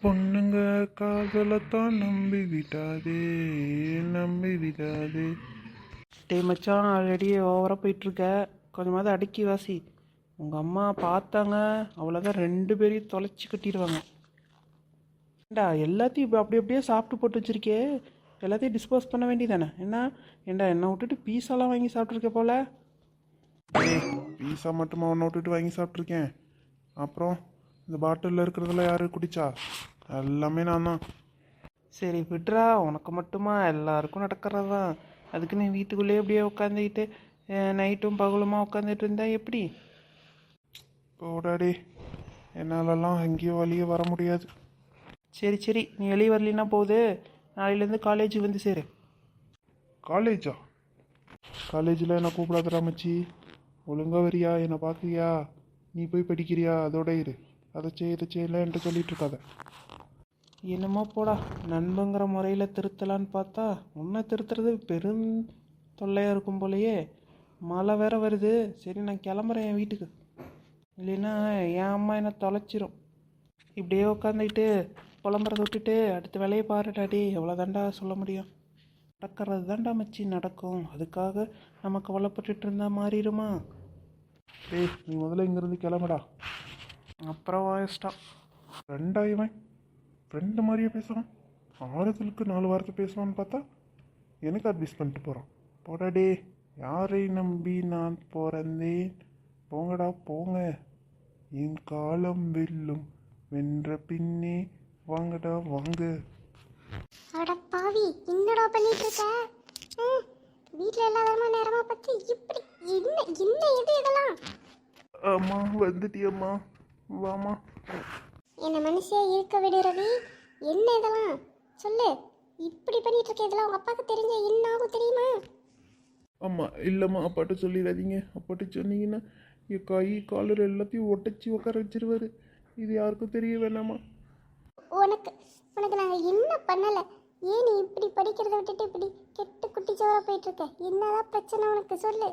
பொண்ணுங்க காதலத்தான் நம்பி விடாதே, நம்பி விடாதே. டே மச்சான், ஆல்ரெடி ஓவராக போயிட்டுருக்க, கொஞ்சமாவது அடக்கி வாசி. உங்கள் அம்மா பார்த்தாங்க, அவ்வளோதான், ரெண்டு பேரையும் தொலைச்சி கட்டிடுவாங்க. ஏண்டா எல்லாத்தையும் இப்போ அப்படி அப்படியே சாப்பிட்டு போட்டு வச்சிருக்கே, எல்லாத்தையும் டிஸ்போஸ் பண்ண வேண்டியதானே? ஏண்டா என்னை விட்டுட்டு பீஸாலாம் வாங்கி சாப்பிட்ருக்க போல. ஏய், பீஸா மட்டுமா ஒன்று விட்டுட்டு வாங்கி சாப்பிட்ருக்கேன். அப்புறம் இந்த பாட்டிலில் இருக்கிறதெல்லாம் யாரு குடிச்சா? எல்லாமே நான் தான். சரி விட்றா, உனக்கு மட்டுமா? எல்லாருக்கும் நடக்கிறது தான். அதுக்கு நீ வீட்டுக்குள்ளேயே அப்படியே உட்காந்துக்கிட்டு நைட்டும் பகலுமா உட்காந்துட்டு இருந்தா எப்படி? போடாடி, என்னாலலாம் அங்கேயும் வழியே வர முடியாது. சரி சரி, நீ வெளியே வரலின்னா போகுது, நாளையிலேருந்து காலேஜுக்கு வந்து சேரு. காலேஜா? காலேஜில் என்னை கூப்பிடாதடா மச்சி. ஒழுங்கா வரியா? என்னை பார்க்குறியா? நீ போய் படிக்கிறியா? அதோட இரு. அதை இதை செய்யல என்கிட்ட சொல்லிட்டு இருக்காத. என்னமோ போடா, நண்பங்கிற முறையில் திருத்தலான்னு பார்த்தா உன்னை திருத்துறது பெரும் தொல்லையாக இருக்கும் போலையே. மழை வேற வருது. சரி நான் கிளம்புறேன் என் வீட்டுக்கு, இல்லைன்னா என் அம்மா என்னை தொலைச்சிரும். இப்படியே உட்காந்துக்கிட்டு புலம்புறத விட்டுட்டு அடுத்த வேலையை பாருடாடி. எவ்வளோதாண்டா சொல்ல முடியும்? நடக்கிறது தாண்டா மச்சி நடக்கும். அதுக்காக நம்ம கவலைப்பட்டுட்டு இருந்தால் மாறிடுமா? ஏய், நீ முதல்ல இங்கேருந்து கிளம்புடா. அப்புறம் இஷ்டம். ஃப்ரெண்டாயிவன் ஃப்ரெண்டு மாதிரியே பேசுகிறான். ஆறுதலுக்கு 4 வாரத்தை பேசுவான்னு பார்த்தா எனக்கு அட்வைஸ் பண்ணிட்டு போகிறான். போடாடே, யாரை நம்பி நான் பிறந்தேன்? போங்கடா போங்க. என் காலம் வெல்லும், வென்ற பின்னே வாங்கடா வாங்க. அட பாவி, என்னடா பண்ணிட்டு இருக்க? வீட்டில் எல்லா நேரமா பத்தி இப்படி என்ன என்ன எது இதெல்லாம்? அம்மா வந்துட்டியம்மா, வாமா. என்ன மனுஷியா இருக்க விடு ரவி. என்ன இதெல்லாம் சொல்லு. இப்படி பண்ணிட்டு இருக்க இதெல்லாம் உங்க அப்பாவுக்கு தெரிஞ்ச என்ன ஆகும் தெரியுமா? அம்மா இல்லைம்மா, அப்பாட்ட சொல்லிடாதீங்க. அப்பாட்ட சொன்னீங்கன்னா என் கை காலர் எல்லாத்தையும் ஒட்டச்சி உட்கார வச்சிருவாரு. இது யாருக்கும் தெரிய வேணாமா? உனக்கு உனக்கு நாங்கள் என்ன பண்ணலை? ஏன் நீ இப்படி படிக்கிறத விட்டுட்டு இப்படி கெட்டு குட்டிச்சோரா போயிட்டு இருக்க? என்னதான் பிரச்சனை உனக்கு சொல்லு.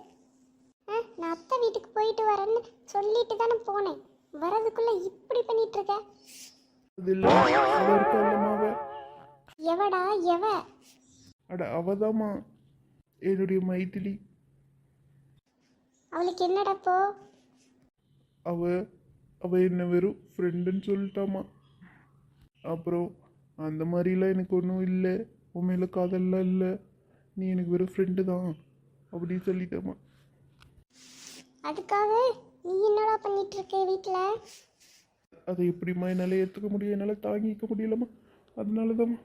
நான் அத்தை வீட்டுக்கு போயிட்டு வரேன்னு சொல்லிட்டு தானே போனேன். வரதுக்குள்ள இப்படி பண்ணிட்டு இருக்க. அது இல்லை, அவ இருக்கா இல்லம்மாவ? எவடா எவ? அட அவதாம்மா, என்னுடைய மைத்திலி. அவளுக்கு என்னடப்போ? அவ அவ என்ன வெறும் ஃப்ரெண்டுன்னு சொல்லிட்டாமா. அப்புறம் அந்த மாதிரிலாம் எனக்கு ஒன்றும் இல்லை, உன் மேலே காதல்லாம் இல்லை, நீ எனக்கு வெறும் ஃப்ரெண்டு தான் அப்படின்னு சொல்லிட்டாமா. அதுக்காக நீ என்னடா பண்ணிட்டு இருக்க வீட்டில்? அதை எப்படிம்மா என்னால் ஏற்றுக்க முடியும்? என்னால் தாங்கிக்க முடியலம்மா. அதனால தான்மா.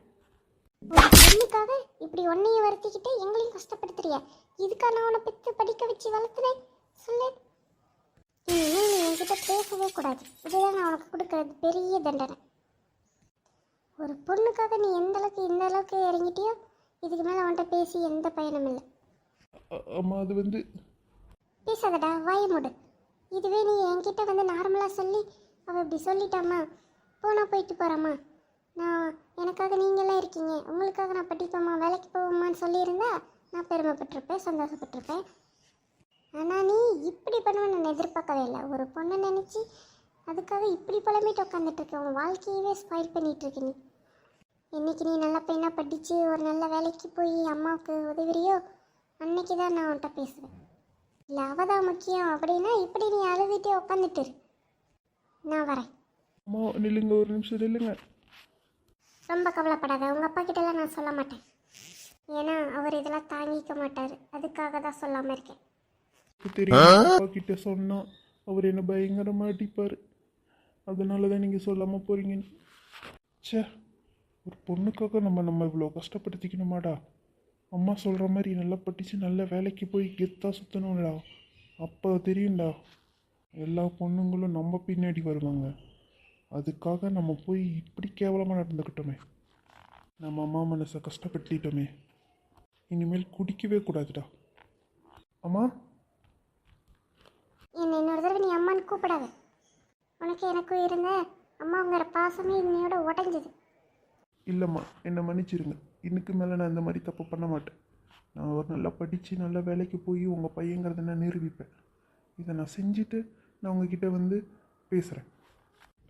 ஒரு பொண்ணுக்காக இப்படி ஒன்னையும் வருத்திக்கிட்டு எங்களையும் கஷ்டப்படுத்துறிய? இதுக்காக நான் உன்னை பெற்று படிக்க வச்சு வளர்த்துனேன் சொல்லு. இனிமேல் நீ என்கிட்ட பேசவே கூடாது. இதுதான் நான் உனக்கு கொடுக்கறது பெரிய தண்டனை. ஒரு பொண்ணுக்காக நீ எந்த அளவுக்கு இறங்கிட்டியோ இதுக்கு மேலே அவன்கிட்ட பேசி எந்த பயனும் இல்லை. அம்மா அது வந்து பேசாதடா, வாய மூடு. இதுவே நீ என்கிட்ட வந்து நார்மலாக சொல்லி அவள் இப்படி சொல்லிட்டாம்மா, போனா போயிட்டு போகிறாம்மா, நான் எனக்காக நீங்களாம் இருக்கீங்க, உங்களுக்காக நான் படிப்போம்மா, வேலைக்கு போவோம்மான்னு சொல்லியிருந்தா நான் பெருமைப்பட்டிருப்பேன், சந்தோஷப்பட்டிருப்பேன். ஆனால் நீ இப்படி பண்ணுவேன்னு நான் எதிர்பார்க்கவே இல்லை. ஒரு பொண்ணை நினச்சி அதுக்காக இப்படி புலம்பிட்டு உட்காந்துட்டு இருக்க. உன் வாழ்க்கையவே ஸ்பாயில் பண்ணிகிட்டு இருக்க நீ. இன்னைக்கு நீ நல்ல பையனாக படித்து ஒரு நல்ல வேலைக்கு போய் அம்மாவுக்கு உதவிறியோ அன்னைக்கு தான் நான் உன்கிட்ட பேசுவேன். இல்லை அவதான் முக்கியம் அப்படின்னா இப்படி நீ அழுதுகிட்டே உட்காந்துட்டு இரு. நான் வரேன். அம்மா நில்லுங்க, ஒரு நிமிஷம் நில்லுங்க. ரொம்ப கவலைப்படாத, உங்கள் அப்பா கிட்டலாம் நான் சொல்ல மாட்டேன். ஏன்னா அவர் இதெல்லாம் தாங்கிக்க மாட்டார். அதுக்காக தான் சொல்லாமல் இருக்கேன். தெரியும், அப்பா கிட்ட சொன்னா அவர் என்ன பயங்கரமாக அடிப்பார். அதனால தான் நீங்கள் சொல்லாமல் போகிறீங்கன்னு. சே, ஒரு பொண்ணுக்காக நம்ம இவ்வளோ கஷ்டப்படுத்திக்கணுமாடா? அம்மா சொல்கிற மாதிரி நல்லா படித்து நல்ல வேலைக்கு போய் கெத்தாக சுற்றணும்டா. அப்போ தெரியும்டா எல்லா பொண்ணுங்களும் நம்ம பின்னாடி வருவாங்க. அதுக்காக நம்ம போய் இப்படி கேவலமாக நடந்துக்கிட்டோமே, நம்ம அம்மா மனசை கஷ்டப்படுத்திட்டோமே. இனிமேல் குடிக்கவே கூடாதுடா. அம்மா, என்னை இன்னொரு தடவை நீ அம்மான்னு கூப்பிடாத. உனக்கு எனக்கும் இருந்த அம்மாங்கிற பாசமே இன்னையோட உடஞ்சிது. இல்லைம்மா, என்னை மன்னிச்சிருங்க. இதுக்கு மேலே நான் இந்த மாதிரி தப்பு பண்ண மாட்டேன். நான் ஒரு நல்லா படித்து நல்ல வேலைக்கு போய் உங்கள் பையங்கிறத நான் நிரூபிப்பேன். இதை நான் செஞ்சுட்டு நான் உங்ககிட்ட வந்து பேசுகிறேன்.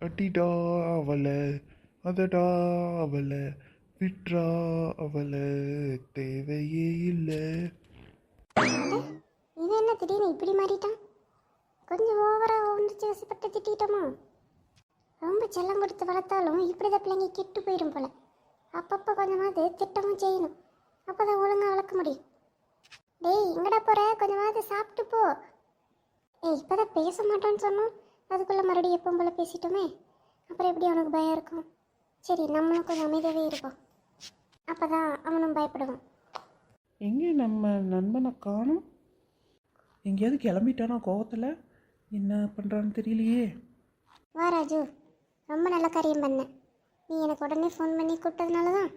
அடிடா அவளை அதடா அவளை விட்றா அவளை தேவையே இல்லை. இது என்ன திடீர்னு இப்படி மாறிட்டான்? கொஞ்சம் ஓவராக உணர்ச்சி வசப்பட்டு திட்டோமா? ரொம்ப செல்லம் கொடுத்து வளர்த்தாலும் இப்படிதான் பிள்ளைங்க கெட்டு போயிடும் போல. அப்பப்போ கொஞ்சமாவது திட்டமும் செய்யணும், அப்போ தான் ஒழுங்காக வளர்க்க முடியும். டேய் எங்கடா போகிற? கொஞ்சமாவது சாப்பிட்டு போ. ஏய் இப்போதான் பேச மாட்டோன்னு சொன்னோம், அதுக்குள்ளே மறுபடியும் எப்போ போல பேசிட்டோமே. அப்புறம் எப்படி அவனுக்கு பயம் இருக்கும்? சரி நம்மளும் கொஞ்சம் அமைதியாகவே இருப்போம், அப்போ தான் அவனும் பயப்படுவான். எங்கே நம்ம நண்பனை காணும்? எங்கேயாவது கிளம்பிட்டானா கோவத்தில்? என்ன பண்ணுறான்னு தெரியலையே. வா ராஜு, ரொம்ப நல்ல காரியம் பண்ண. நீ எனக்கு உடனே ஃபோன் பண்ணி கூப்பிட்டதுனால தான்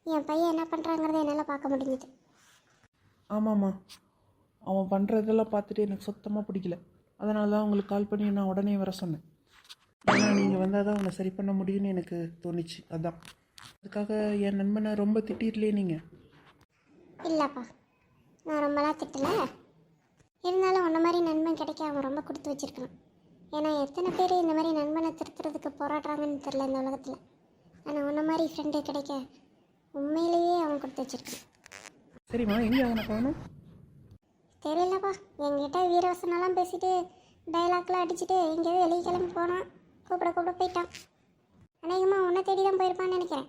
என் பையன் என்ன பண்ணுறாங்கிறத என்னால் பார்க்க முடிஞ்சுது. ஆமாம்மா, அவன் பண்ணுறதெல்லாம் பார்த்துட்டு எனக்கு சுத்தமாக பிடிக்கல. அதனால தான் உங்களுக்கு கால் பண்ணி நான் உடனே வர சொன்னேன். ஏன்னா நீங்கள் வந்தால் தான் அவனை சரி பண்ண முடியும்னு எனக்கு தோணுச்சு. அதான் அதுக்காக என் நண்பனை ரொம்ப திட்டிடலையே நீங்கள். இல்லைப்பா, நான் ரொம்பலாம் திட்டலை. இருந்தாலும் உன்ன மாதிரி நண்பன் கிடைக்க அவன் ரொம்ப கொடுத்து வச்சிருக்கான். ஏன்னா எத்தனை பேர் இந்த மாதிரி நண்பனை திருத்துறதுக்கு போராடுறாங்கன்னு தெரில இந்த உலகத்தில். ஆனால் உன்ன மாதிரி ஃப்ரெண்டு கிடைக்க உண்மையிலேயே அவன் கொடுத்து வச்சிருக்கான். சரிம்மா, எங்கே அவனை காணும்? தெரியலப்பா, என்கிட்ட வீரவசனெல்லாம் பேசிட்டு டைலாக்லாம் அடிச்சுட்டு எங்கேயாவது வெளியே கிளம்பி போனான். கூப்பிட போயிட்டான். அநேகமாக உன்னை தேடி தான் போயிருப்பான்னு நினைக்கிறேன்.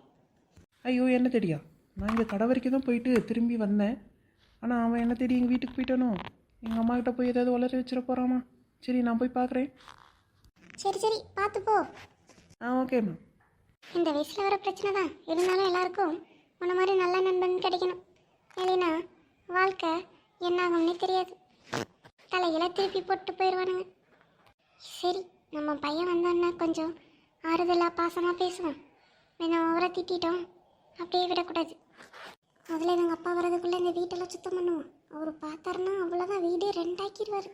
ஐயோ, என்ன தேடியா? நான் இங்கே கடை வரைக்கும் தான் போயிட்டு திரும்பி வந்தேன். ஆனால் அவன் என்ன தேடி எங்கள் வீட்டுக்கு போயிட்டானோ? எங்கள் அம்மா கிட்ட போய் ஏதாவது உளறி வச்சிட போகிறாமா? சரி, நான் போய் பார்க்குறேன். சரி பார்த்து போ. ஓகேம்மா. இந்த வயசில் வர பிரச்சனை தான். இருந்தாலும் எல்லாருக்கும் உன்ன மாதிரி நல்ல நண்பன் கிடைக்கணும். இல்லைன்னா வாழ்க்கை என்ன ஆகும்னே தெரியாது. தலையில திருப்பி போட்டு போயிடுவானுங்க. சரி, நம்ம பையன் வந்தோன்னா கொஞ்சம் ஆறுதலாக பாசமாக பேசுவோம். வேணா அவரை திட்டோம் அப்படியே விடக்கூடாது. அதில் எங்கள் அப்பா வர்றதுக்குள்ளே இந்த வீட்டெல்லாம் சுத்தம் பண்ணுவோம். அவர் பார்த்தாருன்னா அவ்வளோதான், வீடே ரெண்டாக்கிடுவார்.